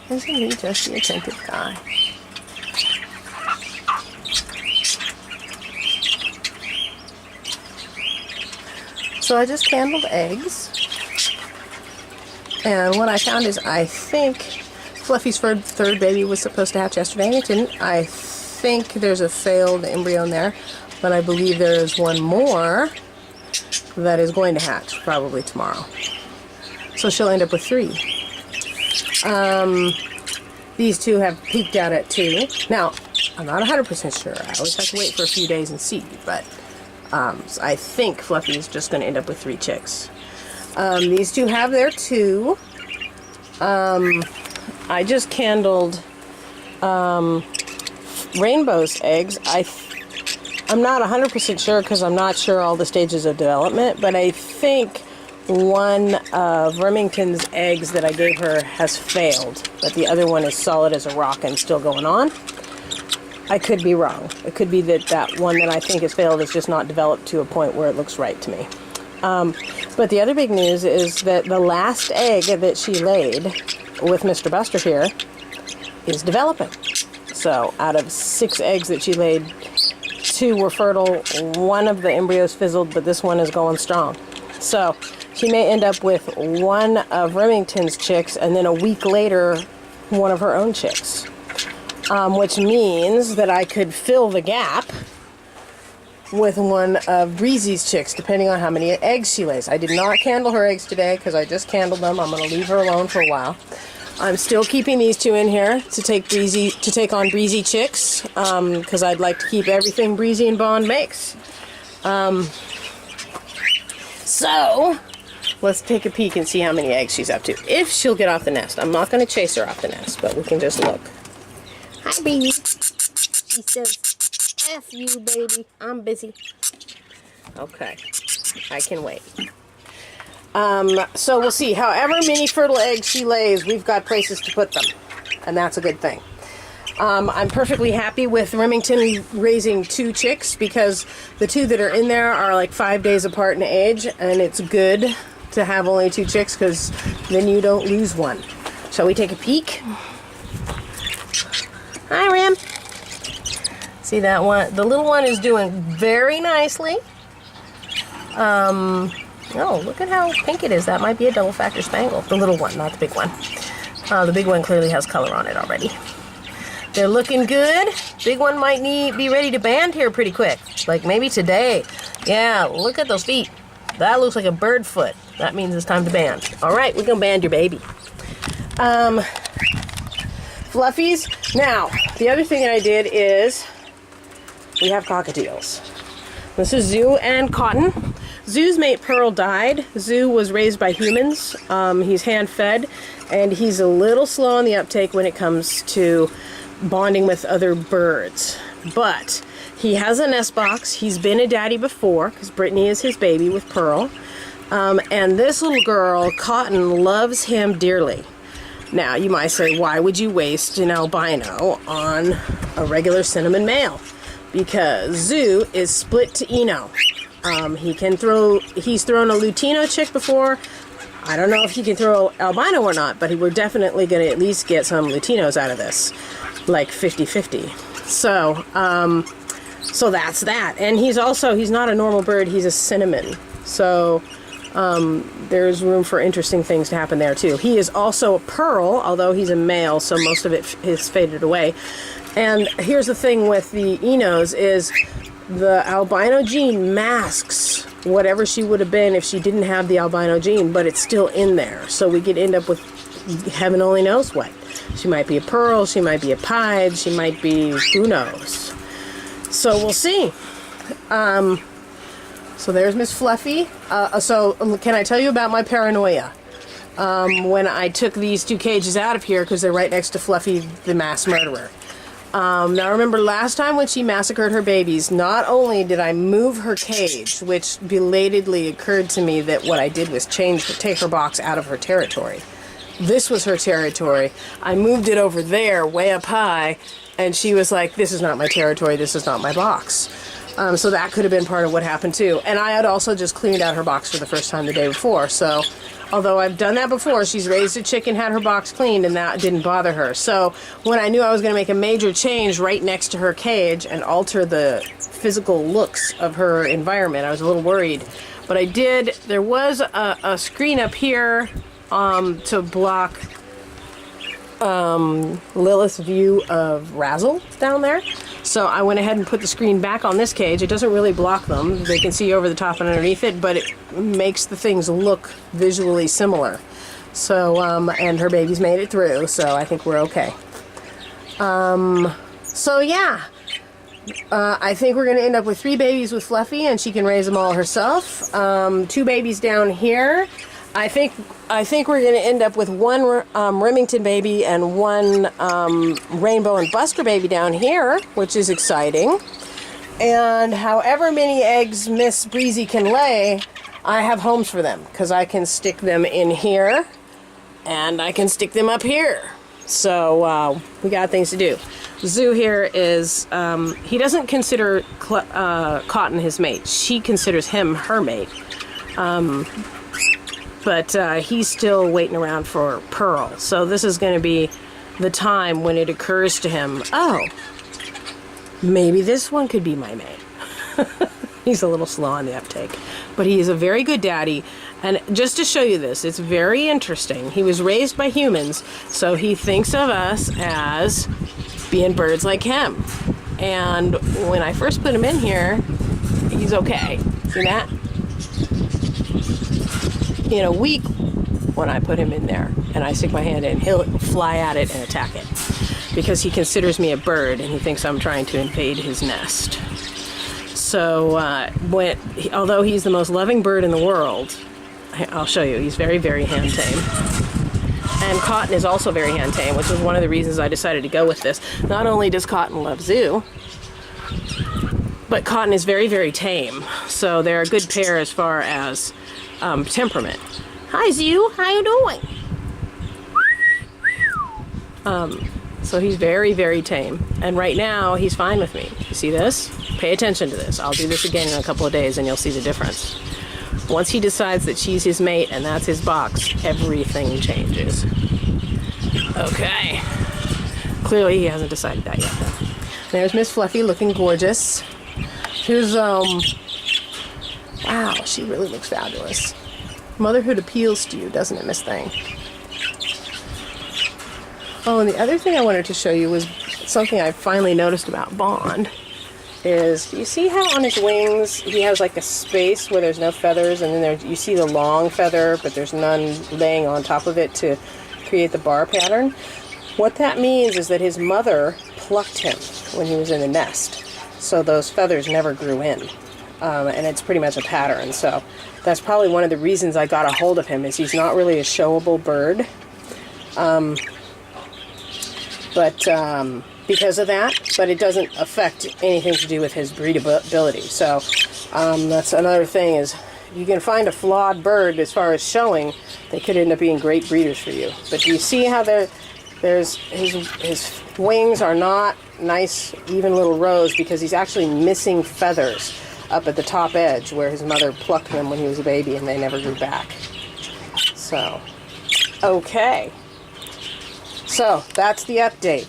Isn't he just the attentive guy? So I just candled eggs. And what I found is I think Fluffy's third baby was supposed to hatch yesterday, and it didn't. I think there's a failed embryo in there, but I believe there is one more that is going to hatch probably tomorrow. So she'll end up with 3. These 2 have peaked out at 2. Now, I'm not 100% sure. I always have to wait for a few days and see, but so I think Fluffy is just going to end up with 3 chicks. These 2 have their 2. I just candled Rainbow's eggs. I'm not 100% sure because I'm not sure all the stages of development, but I think one of Remington's eggs that I gave her has failed, but the other one is solid as a rock and still going on. I could be wrong. It could be that one that I think has failed is just not developed to a point where it looks right to me. But the other big news is that the last egg that she laid with Mr. Buster here is developing. So out of 6 eggs that she laid, 2 were fertile, 1 of the embryos fizzled, but this one is going strong. So she may end up with one of Remington's chicks and then a week later one of her own chicks, which means that I could fill the gap with one of Breezy's chicks depending on how many eggs she lays. I did not candle her eggs today because I just candled them. I'm going to leave her alone for a while. I'm still keeping these 2 in here to take on Breezy chicks because I'd like to keep everything Breezy and Bond makes. So let's take a peek and see how many eggs she's up to. If she'll get off the nest. I'm not going to chase her off the nest, but we can just look. Hi, baby. She says, F you, baby. I'm busy. Okay. I can wait. So we'll see. However many fertile eggs she lays, we've got places to put them. And that's a good thing. I'm perfectly happy with Remington raising 2 chicks because the 2 that are in there are like 5 days apart in age, and it's good to have only 2 chicks because then you don't lose one. Shall we take a peek? Hi, Ram. See that one? The little one is doing very nicely. Oh, look at how pink it is. That might be a double factor spangle. The little one, not the big one. The big one clearly has color on it already. They're looking good. Big one might be ready to band here pretty quick. Like maybe today. Yeah, look at those feet. That looks like a bird foot. That means it's time to band. All right, we're going to band your baby. Fluffies. Now, the other thing that I did is we have cockatiels. This is Zoo and Cotton. Zoo's mate Pearl died. Zoo was raised by humans. He's hand-fed, and he's a little slow on the uptake when it comes to bonding with other birds. But he has a nest box. He's been a daddy before, because Brittany is his baby with Pearl. And this little girl, Cotton, loves him dearly. Now, you might say, why would you waste an albino on a regular cinnamon male? Because Zoo is split to Eno. He's thrown a Lutino chick before. I don't know if he can throw albino or not, but we're definitely going to at least get some Lutinos out of this. Like 50-50. So that's that. And he's not a normal bird, he's a cinnamon. So there's room for interesting things to happen there too. He is also a pearl, although he's a male, so most of it is faded away. And here's the thing with the Enos is the albino gene masks whatever she would have been if she didn't have the albino gene, but it's still in there. So we could end up with heaven only knows what. She might be a pearl, she might be a pied, she might be who knows. So we'll see. So there's Miss Fluffy. So can I tell you about my paranoia? When I took these 2 cages out of here because they're right next to Fluffy the mass murderer. Now remember last time when she massacred her babies, not only did I move her cage, which belatedly occurred to me that what I did was take her box out of her territory. This was her territory. I moved it over there, way up high, and she was like, this is not my territory, this is not my box. So that could have been part of what happened too. And I had also just cleaned out her box for the first time the day before, so Although I've done that before. She's raised a chicken, had her box cleaned, and that didn't bother her. So when I knew I was going to make a major change right next to her cage and alter the physical looks of her environment, I was a little worried. But I did. There was a screen up here to block Lilith's view of Razzle down there. So I went ahead and put the screen back on this cage. It doesn't really block them. They can see over the top and underneath it, but it makes the things look visually similar. So, and her baby's made it through, so I think we're okay. So yeah. I think we're going to end up with 3 babies with Fluffy, and she can raise them all herself. 2 babies down here. I think we're going to end up with 1 Remington baby and 1 Rainbow and Buster baby down here, which is exciting. And however many eggs Miss Breezy can lay, I have homes for them, because I can stick them in here and I can stick them up here. So we got things to do. Zoo here is, he doesn't consider Cotton his mate. She considers him her mate. But he's still waiting around for Pearl. So this is going to be the time when it occurs to him, oh, maybe this one could be my mate. He's a little slow on the uptake. But he is a very good daddy. And just to show you this, it's very interesting. He was raised by humans, so he thinks of us as being birds like him. And when I first put him in here, he's okay. See that? In a week, when I put him in there and I stick my hand in, he'll fly at it and attack it because he considers me a bird and he thinks I'm trying to invade his nest. So although he's the most loving bird in the world, I'll show you, he's very, very hand tame. And Cotton is also very hand tame, which is one of the reasons I decided to go with this. Not only does Cotton love Zoo, but Cotton is very, very tame. So they're a good pair as far as temperament. Hi, Zoo. How you doing? So he's very, very tame. And right now, he's fine with me. You see this? Pay attention to this. I'll do this again in a couple of days and you'll see the difference. Once he decides that she's his mate and that's his box, everything changes. Okay. Clearly he hasn't decided that yet, though. There's Miss Fluffy looking gorgeous. Who's, wow, she really looks fabulous. Motherhood appeals to you, doesn't it, Miss Thing? Oh, and the other thing I wanted to show you was something I finally noticed about Bond. Is, you see how on his wings he has like a space where there's no feathers, and then you see the long feather, but there's none laying on top of it to create the bar pattern? What that means is that his mother plucked him when he was in the nest, so those feathers never grew in, and it's pretty much a pattern. So that's probably one of the reasons I got a hold of him, is he's not really a showable bird, because of that, but it doesn't affect anything to do with his breedability. So that's another thing, is you can find a flawed bird as far as showing, they could end up being great breeders for you. But do you see how his wings are not nice, even little rows, because he's actually missing feathers up at the top edge where his mother plucked them when he was a baby and they never grew back. So, okay. So, that's the update.